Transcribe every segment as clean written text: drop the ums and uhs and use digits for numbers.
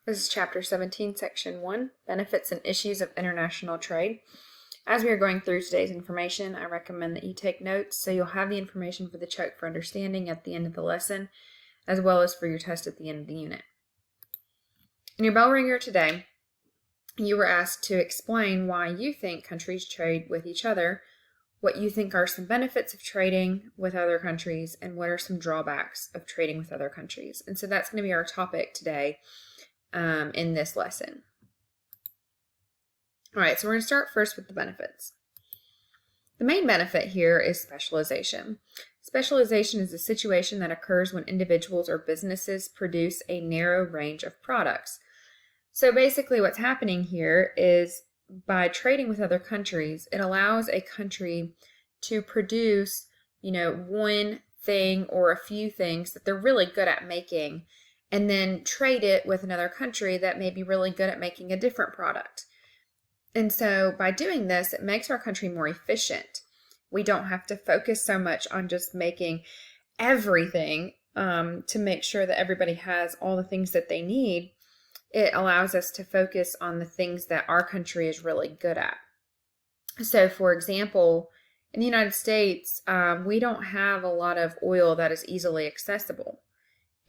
This is Chapter 17, Section 1, Benefits and Issues of International Trade. As we are going through today's information, I recommend that you take notes so you'll have the information for the check for understanding at the end of the lesson, as well as for your test at the end of the unit. In your bell ringer today, you were asked to explain why you think countries trade with each other, what you think are some benefits of trading with other countries, and what are some drawbacks of trading with other countries. And so that's going to be our topic today in this lesson. All right, so we're going to start first with the benefits. The main benefit here is specialization. Specialization is a situation that occurs when individuals or businesses produce a narrow range of products. So basically what's happening here is by trading with other countries, it allows a country to produce, one thing or a few things that they're really good at making, and then trade it with another country that may be really good at making a different product. And so by doing this, it makes our country more efficient. We don't have to focus so much on just making everything to make sure that everybody has all the things that they need. It allows us to focus on the things that our country is really good at. So for example, in the United States, we don't have a lot of oil that is easily accessible.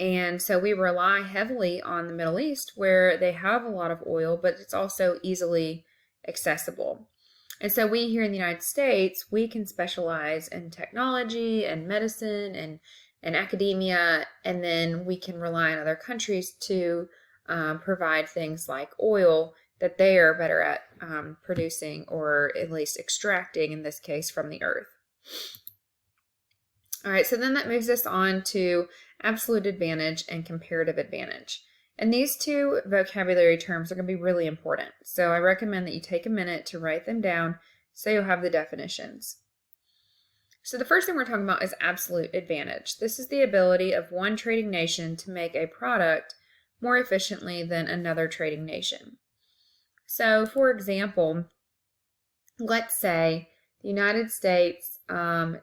And so we rely heavily on the Middle East, where they have a lot of oil, but it's also easily accessible. And so we here in the United States, we can specialize in technology and medicine and academia, and then we can rely on other countries to provide things like oil that they are better at producing, or at least extracting in this case from the earth. All right, so then that moves us on to absolute advantage and comparative advantage. And these two vocabulary terms are going to be really important. So I recommend that you take a minute to write them down so you'll have the definitions. So the first thing we're talking about is absolute advantage. This is the ability of one trading nation to make a product more efficiently than another trading nation. So for example, let's say the United States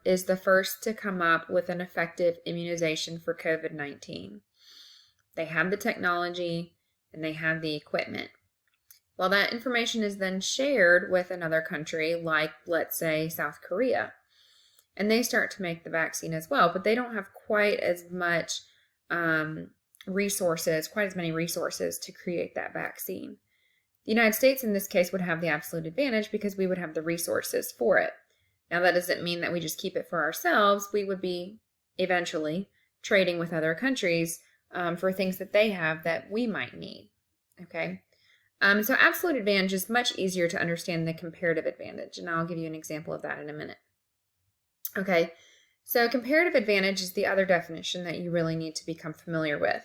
is the first to come up with an effective immunization for COVID-19. They have the technology and they have the equipment. Well, that information is then shared with another country, like let's say South Korea, and they start to make the vaccine as well, but they don't have quite as much resources to create that vaccine. The United States in this case would have the absolute advantage because we would have the resources for it. Now that doesn't mean that we just keep it for ourselves. We would be eventually trading with other countries for things that they have that we might need. Okay, so absolute advantage is much easier to understand than comparative advantage, and I'll give you an example of that in a minute. Okay, so comparative advantage is the other definition that you really need to become familiar with.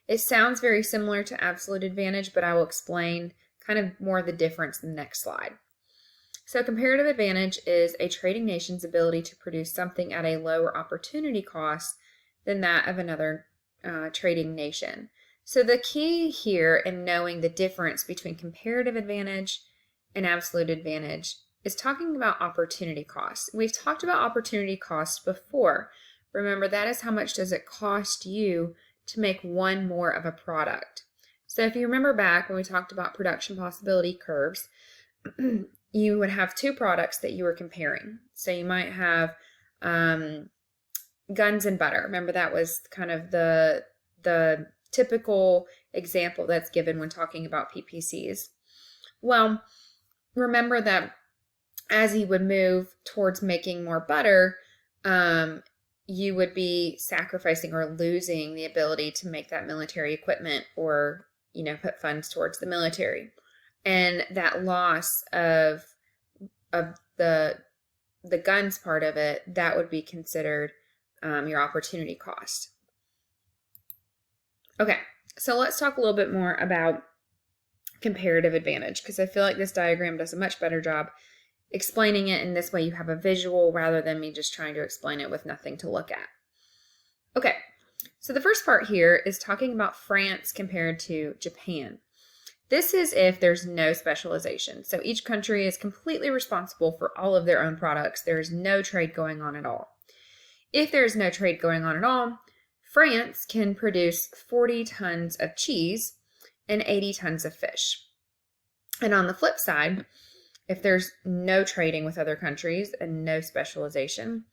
It sounds very similar to absolute advantage, but I will explain kind of more the difference in the next slide. So comparative advantage is a trading nation's ability to produce something at a lower opportunity cost than that of another trading nation. So the key here in knowing the difference between comparative advantage and absolute advantage is talking about opportunity cost. We've talked about opportunity cost before. Remember, that is how much does it cost you to make one more of a product. So if you remember back when we talked about production possibility curves, you would have two products that you were comparing. So you might have guns and butter. Remember, that was kind of the typical example that's given when talking about PPCs. Well, remember that as you would move towards making more butter, you would be sacrificing or losing the ability to make that military equipment or put funds towards the military. And that loss of the guns part of it, that would be considered your opportunity cost. Okay, so let's talk a little bit more about comparative advantage, because I feel like this diagram does a much better job explaining it, in this way you have a visual rather than me just trying to explain it with nothing to look at. Okay, so the first part here is talking about France compared to Japan. This is if there's no specialization. So each country is completely responsible for all of their own products. There's no trade going on at all. If there's no trade going on at all, France can produce 40 tons of cheese and 80 tons of fish. And on the flip side, if there's no trading with other countries and no specialization,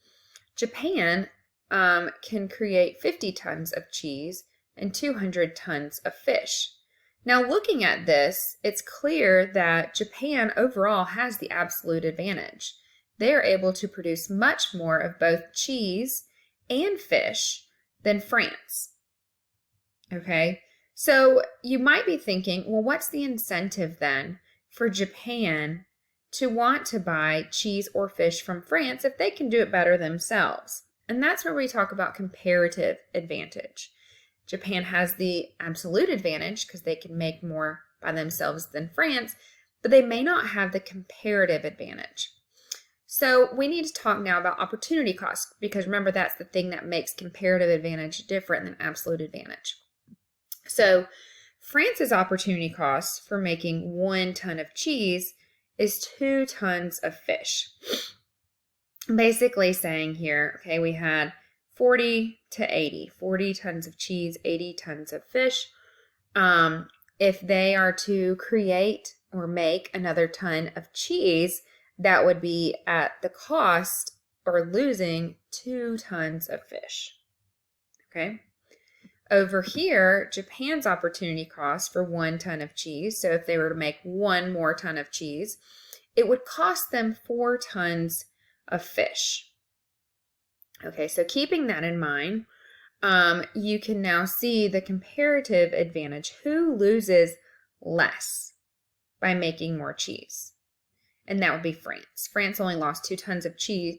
Japan can create 50 tons of cheese and 200 tons of fish. Now, looking at this, it's clear that Japan overall has the absolute advantage. They are able to produce much more of both cheese and fish than France. Okay, so you might be thinking, well, what's the incentive then for Japan to want to buy cheese or fish from France if they can do it better themselves? And that's where we talk about comparative advantage. Japan has the absolute advantage because they can make more by themselves than France, but they may not have the comparative advantage. So we need to talk now about opportunity cost, because remember, that's the thing that makes comparative advantage different than absolute advantage. So France's opportunity cost for making 1 ton of cheese is 2 tons of fish. Basically saying here, okay, we had 40 to 80, 40 tons of cheese, 80 tons of fish. If they are to create or make another ton of cheese, that would be at the cost or losing 2 tons of fish. Okay. Over here, Japan's opportunity cost for 1 ton of cheese, so if they were to make 1 more ton of cheese, it would cost them 4 tons of fish. Okay, so keeping that in mind, you can now see the comparative advantage. Who loses less by making more cheese? And that would be France. France only lost 2 tons of 2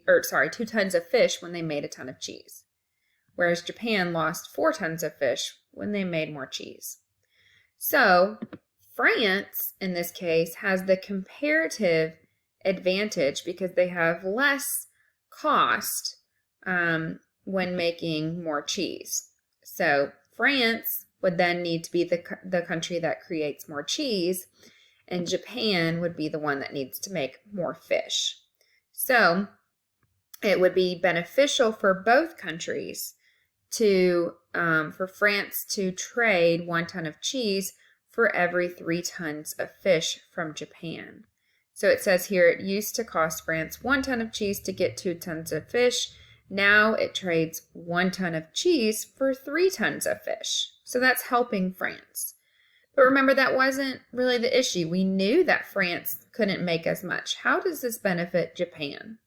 tons of fish when they made a ton of cheese, whereas Japan lost 4 tons of fish when they made more cheese. So France, in this case, has the comparative advantage because they have less cost when making more cheese. So France would then need to be the country that creates more cheese, and Japan would be the one that needs to make more fish. So it would be beneficial for both countries for France to trade 1 ton of cheese for every 3 tons of fish from Japan. So it says here it used to cost France 1 ton of cheese to get 2 tons of fish. Now it trades 1 ton of cheese for 3 tons of fish. So that's helping France. But remember, that wasn't really the issue. We knew that France couldn't make as much. How does this benefit Japan?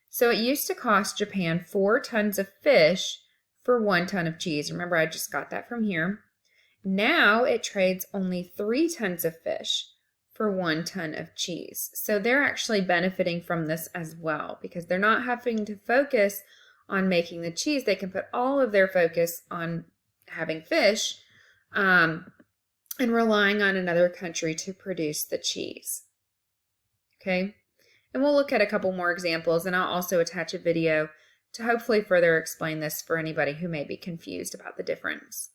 So it used to cost Japan 4 tons of fish for 1 ton of cheese. Remember, I just got that from here. Now it trades only 3 tons of fish for 1 ton of cheese. So they're actually benefiting from this as well, because they're not having to focus on making the cheese. They can put all of their focus on having fish and relying on another country to produce the cheese. Okay, and we'll look at a couple more examples, and I'll also attach a video to hopefully further explain this for anybody who may be confused about the difference.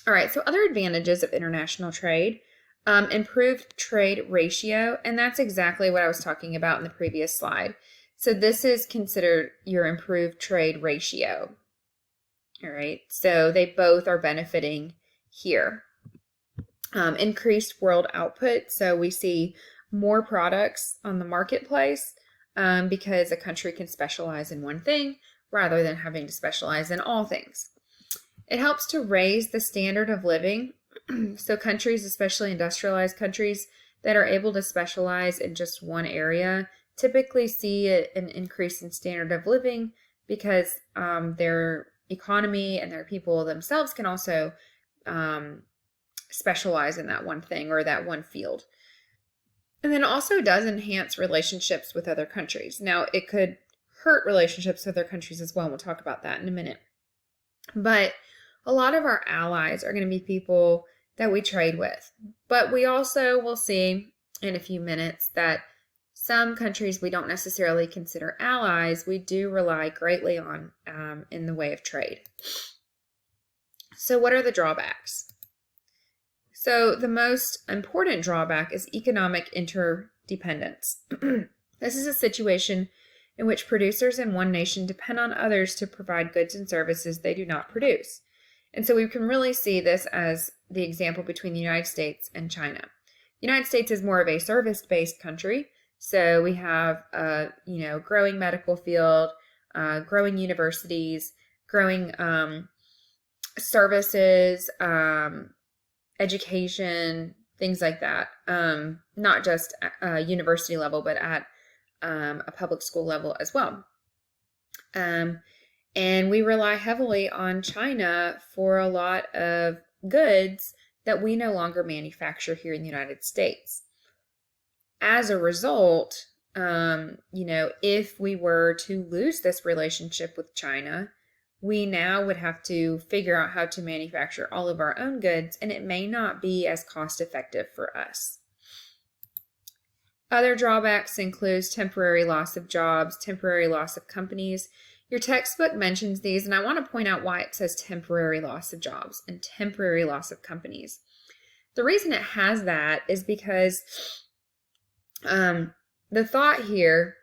All right, so other advantages of international trade. Improved trade ratio, and that's exactly what I was talking about in the previous slide. So this is considered your improved trade ratio. All right, so they both are benefiting here. Increased world output, so we see more products on the marketplace because a country can specialize in one thing rather than having to specialize in all things. It helps to raise the standard of living. So countries, especially industrialized countries that are able to specialize in just one area, typically see an increase in standard of living because their economy and their people themselves can also specialize in that one thing or that one field. And then it also does enhance relationships with other countries. Now, it could hurt relationships with other countries as well, and we'll talk about that in a minute. But a lot of our allies are going to be people that we trade with. But we also will see in a few minutes that some countries we don't necessarily consider allies, we do rely greatly on in the way of trade. So what are the drawbacks? So the most important drawback is economic interdependence. This is a situation in which producers in one nation depend on others to provide goods and services they do not produce. And so we can really see this as the example between the United States and China. The United States is more of a service-based country, so we have growing medical field, growing universities, growing services, education, things like that. Not just university level, but at a public school level as well. And we rely heavily on China for a lot of goods that we no longer manufacture here in the United States. As a result, if we were to lose this relationship with China, we now would have to figure out how to manufacture all of our own goods, and it may not be as cost effective for us. Other drawbacks include temporary loss of jobs, temporary loss of companies. Your textbook mentions these, and I want to point out why it says temporary loss of jobs and temporary loss of companies. The reason it has that is because the thought here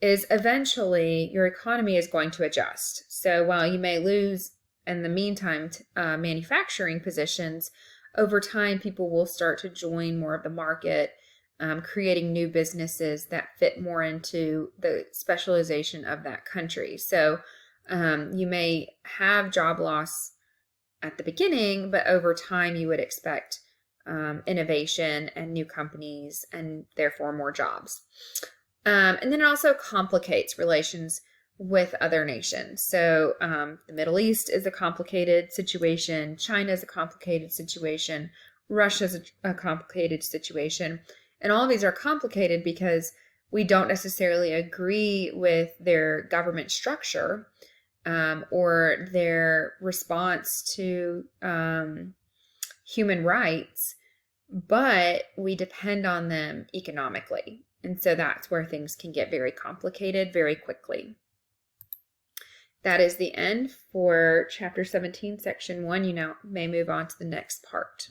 is eventually your economy is going to adjust. So while you may lose in the meantime manufacturing positions, over time people will start to join more of the market, creating new businesses that fit more into the specialization of that country. So you may have job loss at the beginning, but over time you would expect innovation and new companies and therefore more jobs. And then it also complicates relations with other nations. So the Middle East is a complicated situation. China is a complicated situation. Russia is a complicated situation. And all of these are complicated because we don't necessarily agree with their government structure or their response to human rights, but we depend on them economically. And so that's where things can get very complicated very quickly. That is the end for Chapter 17, Section 1. You now may move on to the next part.